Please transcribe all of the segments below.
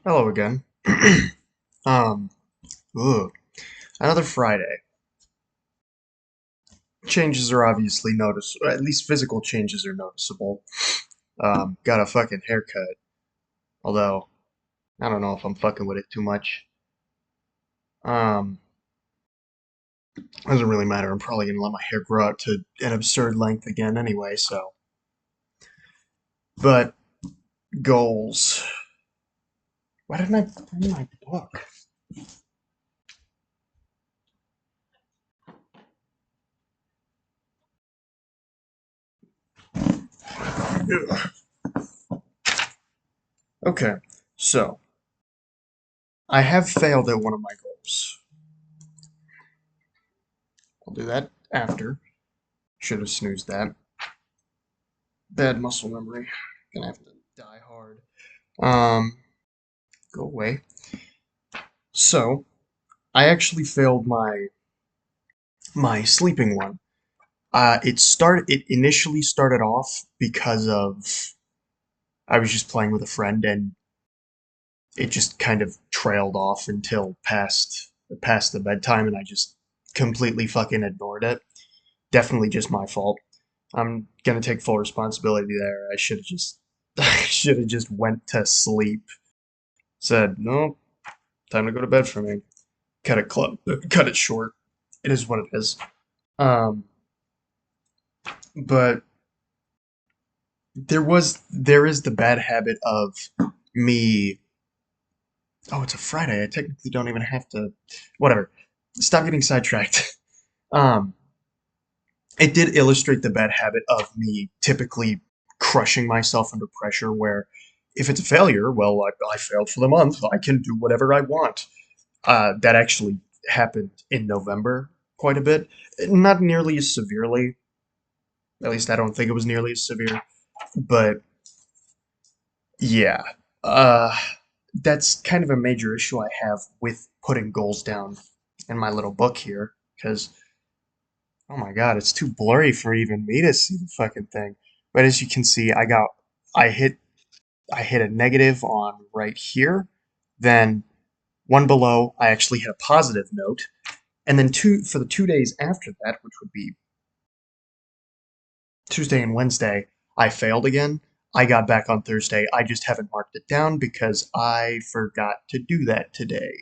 Hello again. um, ugh. Another Friday. Changes are obviously noticeable. At least physical changes are noticeable. Got a fucking haircut. Although, I don't know if I'm fucking with it too much. Um, doesn't really matter. I'm probably gonna let my hair grow out to an absurd length again anyway, so. But, goals. Why didn't I bring my book? Ugh. Okay, so. I have failed at one of my goals. I'll do that after. Should have snoozed that. Bad muscle memory. Gonna have to die hard. Um, Go away. So, I actually failed my sleeping one. It initially started off because of I was just playing with a friend and it just kind of trailed off until past the bedtime and I just completely fucking ignored it. Definitely just my fault. I'm gonna take full responsibility there. I should have just I should have just went to sleep. Said, no, time to go to bed for me. Cut it short. It is what it is. Um, but there is the bad habit of me. Oh, it's a Friday. I technically don't even have to. Whatever. Stop getting sidetracked. Um, it did illustrate the bad habit of me typically crushing myself under pressure. Where if it's a failure, well, I failed for the month. I can do whatever I want. That actually happened in November quite a bit. Not nearly as severely. At least I don't think it was nearly as severe. But yeah, uh, that's kind of a major issue I have with putting goals down in my little book here. Because, oh my god, it's too blurry for even me to see the fucking thing. But as you can see, I hit, I hit a negative on right here. Then one below, I actually hit a positive note. And then for the 2 days after that, which would be Tuesday and Wednesday, I failed again. I got back on Thursday. I just haven't marked it down because I forgot to do that today.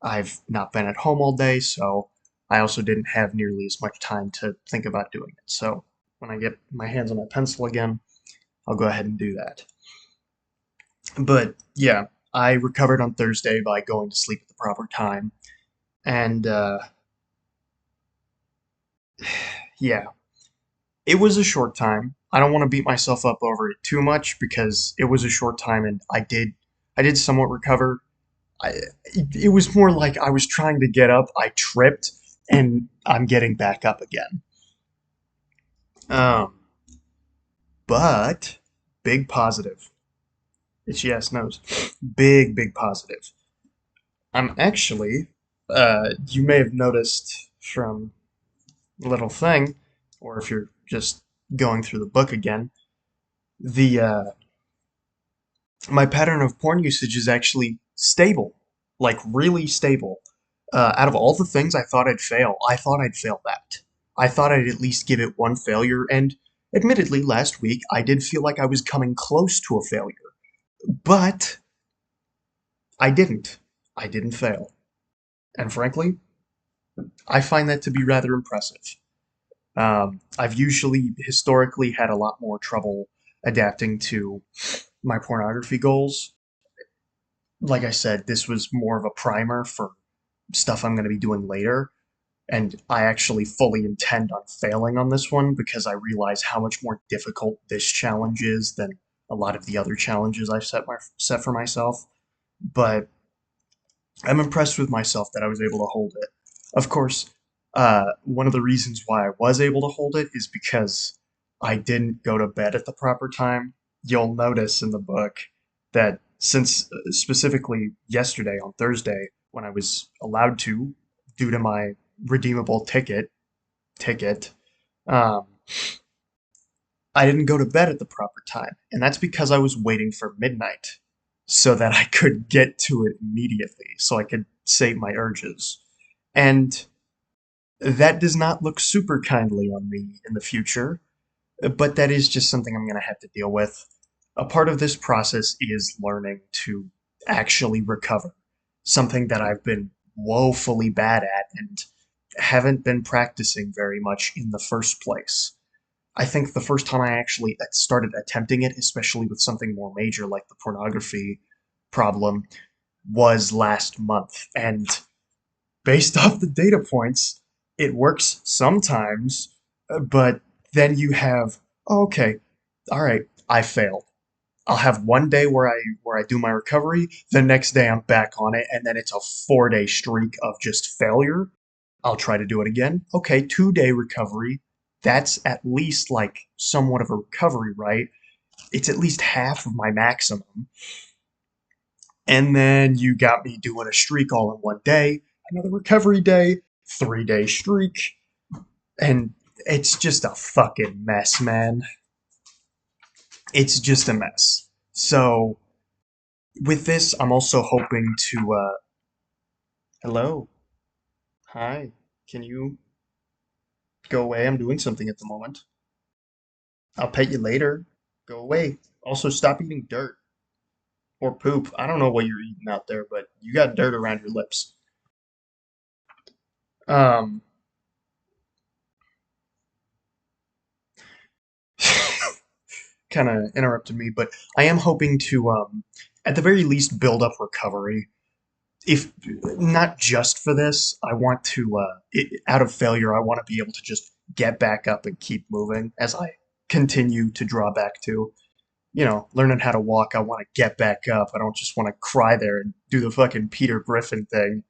I've not been at home all day, so I also didn't have nearly as much time to think about doing it. So when I get my hands on my pencil again, I'll go ahead and do that. But yeah, I recovered on Thursday by going to sleep at the proper time. And yeah, it was a short time. I don't want to beat myself up over it too much because it was a short time and I did somewhat recover. I, it was more like I was trying to get up, I tripped, and I'm getting back up again. Um, but big positive. It's yes, no's. Big positive. I'm actually, you may have noticed from the little thing, or if you're just going through the book again, the my pattern of porn usage is actually stable, like really stable. Out of all the things I thought I'd fail that. I thought I'd at least give it one failure, and admittedly, last week I did feel like I was coming close to a failure, but I didn't. I didn't fail. And frankly, I find that to be rather impressive. I've usually historically had a lot more trouble adapting to my pornography goals. Like I said, this was more of a primer for stuff I'm going to be doing later. And I actually fully intend on failing on this one because I realize how much more difficult this challenge is than a lot of the other challenges I've set for myself. But I'm impressed with myself that I was able to hold it. Of course, one of the reasons why I was able to hold it is because I didn't go to bed at the proper time. You'll notice in the book that since specifically yesterday on Thursday, when I was allowed to, due to my redeemable ticket, um, I didn't go to bed at the proper time, and that's because I was waiting for midnight. so that I could get to it immediately, so I could save my urges. And that does not look super kindly on me in the future, but that is just something I'm going to have to deal with. A part of this process is learning to actually recover, something that I've been woefully bad at and haven't been practicing very much in the first place. I think the first time I actually started attempting it, especially with something more major like the pornography problem, was last month. And based off the data points, it works sometimes, but then you have, oh, okay, all right, I failed. I'll have one day where I do my recovery, the next day I'm back on it, and then it's a 4 day streak of just failure. I'll try to do it again. Okay, 2 day recovery. That's at least like somewhat of a recovery, right? It's at least half of my maximum. And then you got me doing a streak all in one day, another recovery day, 3 day streak, and it's just a fucking mess, man. It's just a mess. So with this, I'm also hoping to. Hello, hi. Can you go away? I'm doing something at the moment. I'll pet you later. Go away. Also, stop eating dirt or poop. I don't know what you're eating out there, but you got dirt around your lips. Um, kind of interrupted me, but I am hoping to, at the very least, build up recovery. If not just for this, I want to, out of failure, I want to be able to just get back up and keep moving as I continue to draw back to, learning how to walk. I want to get back up. I don't just want to cry there and do the fucking Peter Griffin thing.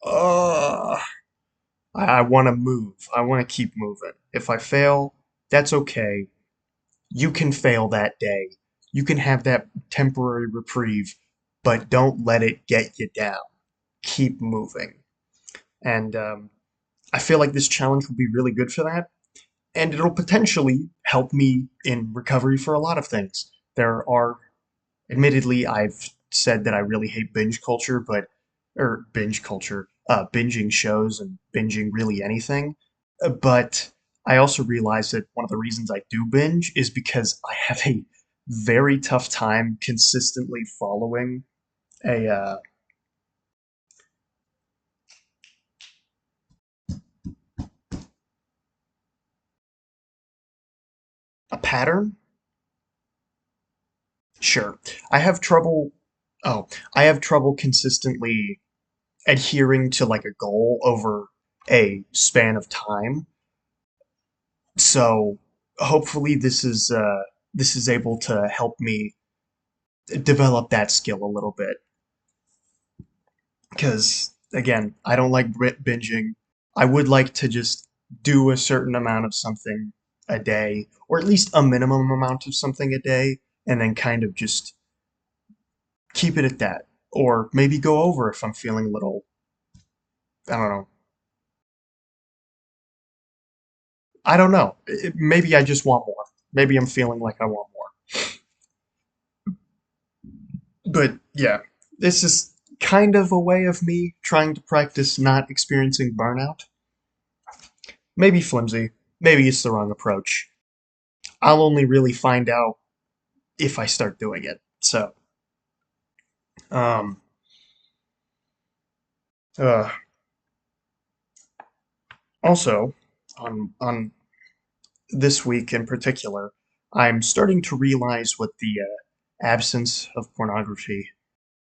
Ugh. I want to move. I want to keep moving. If I fail, that's okay. You can fail that day. You can have that temporary reprieve, but don't let it get you down. Keep moving. And I feel like this challenge will be really good for that. And it'll potentially help me in recovery for a lot of things. There are, admittedly, I've said that I really hate binge culture, or binge culture, binging shows and binging really anything. But I also realize that one of the reasons I do binge is because I have a very tough time consistently following a pattern. Sure. I have trouble. Oh, I have trouble consistently adhering to like a goal over a span of time. So hopefully this is able to help me develop that skill a little bit. Because again, I don't like binging. I would like to just do a certain amount of something a day, or at least a minimum amount of something a day, and then kind of just keep it at that. Or maybe go over if I'm feeling a little, I don't know. I don't know. Maybe I just want more. Maybe I'm feeling like I want more. But yeah, this is kind of a way of me trying to practice not experiencing burnout. Maybe flimsy. Maybe it's the wrong approach. I'll only really find out if I start doing it. So, um, uh, also, on this week in particular, I'm starting to realize what the absence of pornography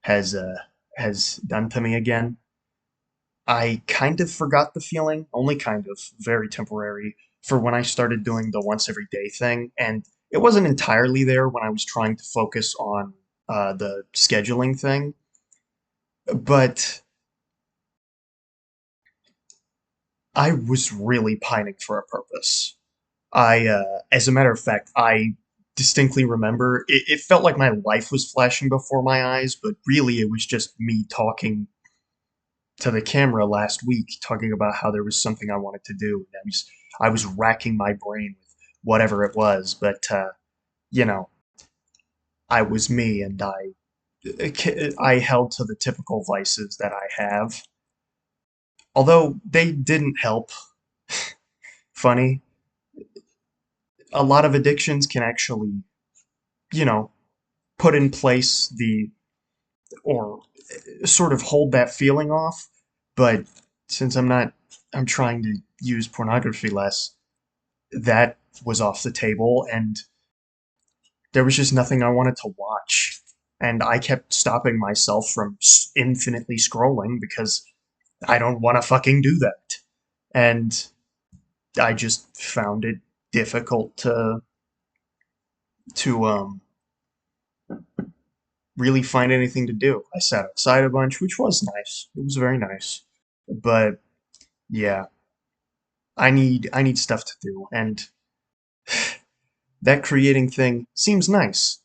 has uh, has done to me again. I kind of forgot the feeling, only kind of, very temporary, for when I started doing the once every day thing, and it wasn't entirely there when I was trying to focus on the scheduling thing, but I was really pining for a purpose. As a matter of fact, I distinctly remember it felt like my life was flashing before my eyes, but really it was just me talking to the camera last week talking about how there was something I wanted to do. And I was racking my brain with whatever it was, but you know, I was me, and I I held to the typical vices that I have, although they didn't help. Funny, a lot of addictions can actually, you know, put in place or sort of hold that feeling off. But since I'm trying to use pornography less, that was off the table, and there was just nothing I wanted to watch. And I kept stopping myself from infinitely scrolling because I don't want to fucking do that. And I just found it difficult to really find anything to do. I sat outside a bunch, which was nice. It was very nice. But yeah, I need stuff to do, and that creating thing seems nice.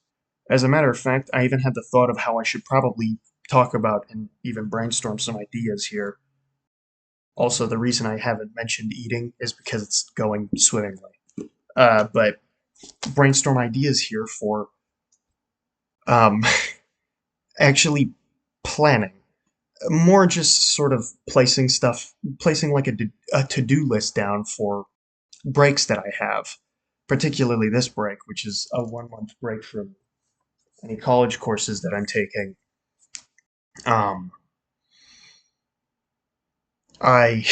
As a matter of fact, I even had the thought of how I should probably talk about and even brainstorm some ideas here. Also, the reason I haven't mentioned eating is because it's going swimmingly. But brainstorm ideas here for um, actually planning. More just sort of placing like a to do list down for breaks that I have, particularly this break, which is a 1 month break from any college courses that I'm taking. Um, I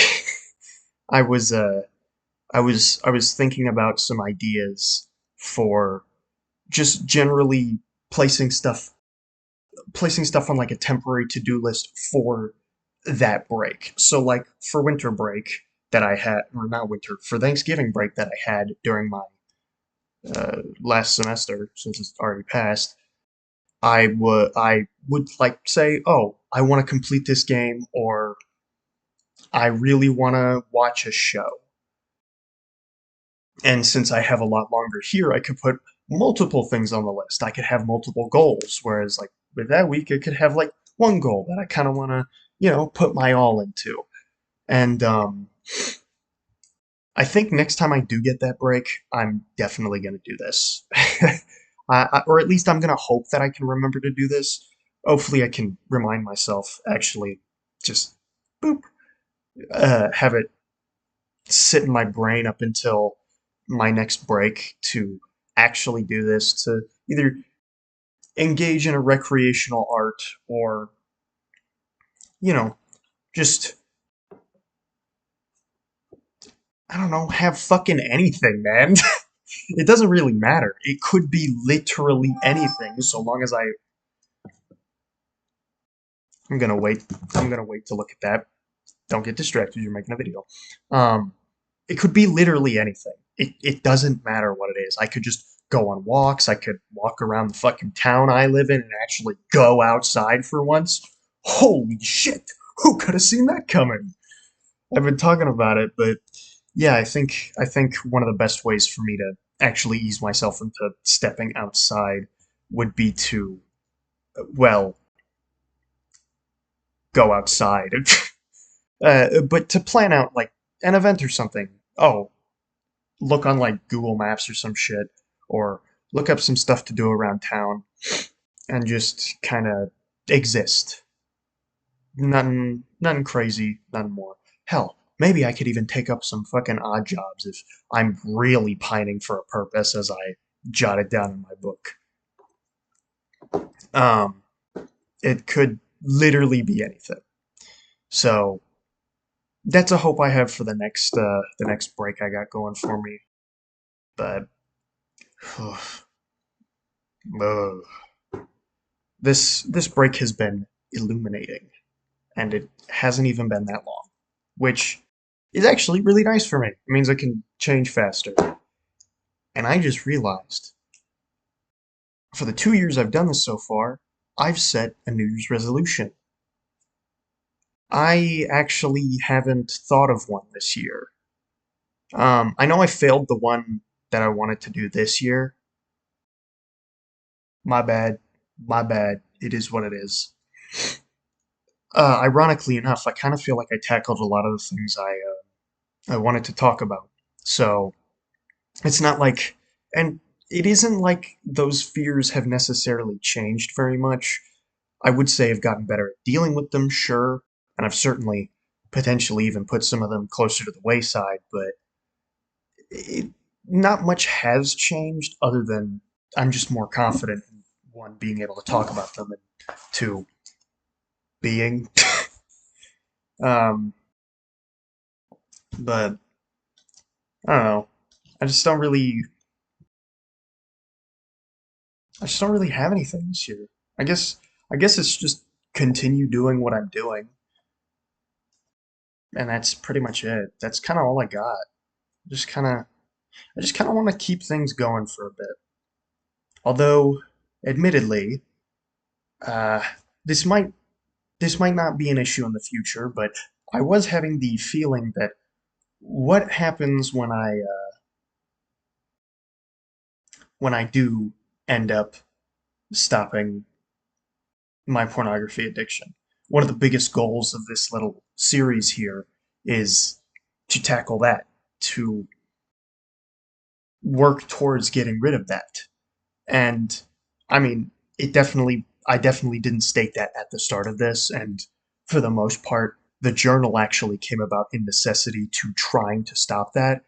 I was I was thinking about some ideas for just generally placing stuff placing stuff on like a temporary to-do list for that break. So like for winter break that I had, or not winter, for Thanksgiving break that I had during my last semester, since it's already passed, I would like say, oh, I want to complete this game, or I really want to watch a show. And since I have a lot longer here, I could put multiple things on the list. I could have multiple goals, whereas like with that week, I could have like one goal that I kind of want to, put my all into. And I think next time I do get that break, I'm definitely going to do this. Or at least I'm going to hope that I can remember to do this. Hopefully, I can remind myself, actually, just boop, have it sit in my brain up until my next break to actually do this, to either engage in a recreational art or, you know, just, I don't know, have fucking anything, man. It doesn't really matter. It could be literally anything, so long as I'm gonna wait. I'm gonna wait to look at that. Don't get distracted. You're making a video. Um, it could be literally anything. It doesn't matter what it is. I could just go on walks. I could walk around the fucking town I live in and actually go outside for once. Holy shit! Who could have seen that coming? I've been talking about it, but yeah, I think one of the best ways for me to actually ease myself into stepping outside would be to, well, go outside. But to plan out like an event or something. Oh, look on like Google Maps or some shit, or look up some stuff to do around town, and just kind of exist. Nothing crazy, nothing more. Hell, maybe I could even take up some fucking odd jobs if I'm really pining for a purpose, as I jotted down in my book. Um, it could literally be anything. So that's a hope I have for the next break I got going for me. But this break has been illuminating, and it hasn't even been that long, which is actually really nice for me. It means I can change faster. And I just realized, for the 2 years I've done this so far, I've set a New Year's resolution. I actually haven't thought of one this year. I know I failed the one that I wanted to do this year. My bad. My bad. It is what it is. Ironically enough, I kind of feel like I tackled a lot of the things I wanted to talk about. So it's not like, and it isn't like those fears have necessarily changed very much. I would say I've gotten better at dealing with them, sure, and I've certainly potentially even put some of them closer to the wayside, but it, not much has changed other than I'm just more confident in one, being able to talk about them, and two, being. um, but I don't know. I just don't really. I just don't really have anything this year. I guess. I guess it's just continue doing what I'm doing, and that's pretty much it. That's kind of all I got. Just kind of. I just kind of want to keep things going for a bit. Although, admittedly, uh, this might this might not be an issue in the future, but I was having the feeling that what happens when I do end up stopping my pornography addiction. One of the biggest goals of this little series here is to tackle that, to work towards getting rid of that. And I mean, I definitely didn't state that at the start of this, and for the most part, the journal actually came about in necessity to trying to stop that.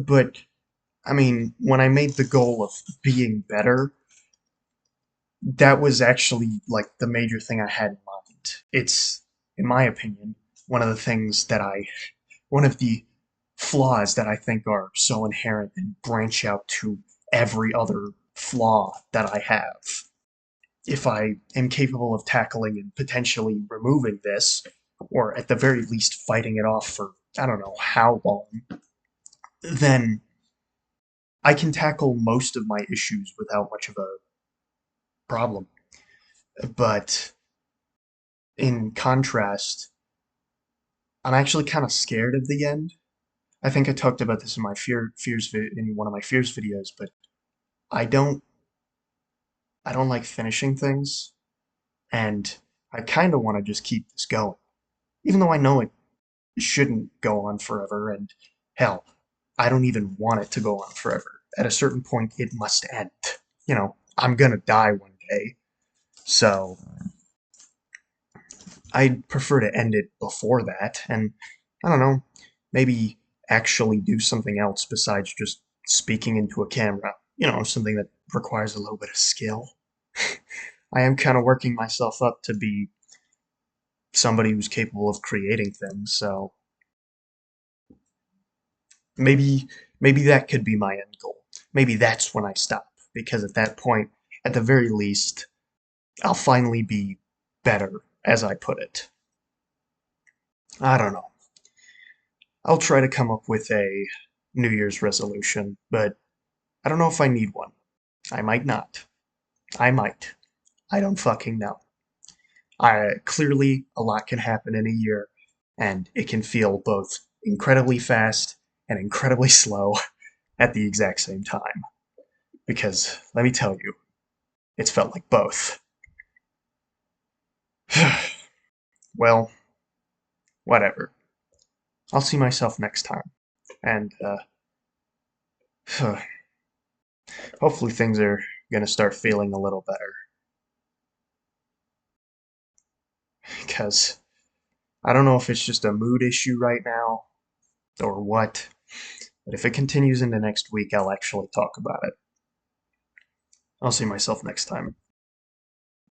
But I mean, when I made the goal of being better, that was actually like the major thing I had in mind. It's, in my opinion, one of the things that one of the flaws that I think are so inherent and branch out to every other flaw that I have. If I am capable of tackling and potentially removing this, or at the very least fighting it off for I don't know how long, then I can tackle most of my issues without much of a problem. But in contrast, I'm actually kind of scared of the end. I think I talked about this in my in one of my fears videos, but I don't I don't like finishing things, and I kind of want to just keep this going, even though I know it shouldn't go on forever, and hell, I don't even want it to go on forever. At a certain point, it must end. I'm gonna die one day, so I'd prefer to end it before that, and I don't know, maybe actually do something else besides just speaking into a camera. Something that requires a little bit of skill. I am kind of working myself up to be somebody who's capable of creating things, so maybe maybe that could be my end goal. Maybe that's when I stop, because at that point, at the very least, I'll finally be better, as I put it. I don't know. I'll try to come up with a New Year's resolution, but I don't know if I need one. I might not. I might. I don't fucking know. Clearly, a lot can happen in a year, and it can feel both incredibly fast and incredibly slow at the exact same time. Because, let me tell you, it's felt like both. Well, whatever. I'll see myself next time. And, hopefully things are gonna start feeling a little better. Because I don't know if it's just a mood issue right now or what, but if it continues into next week, I'll actually talk about it. I'll see myself next time.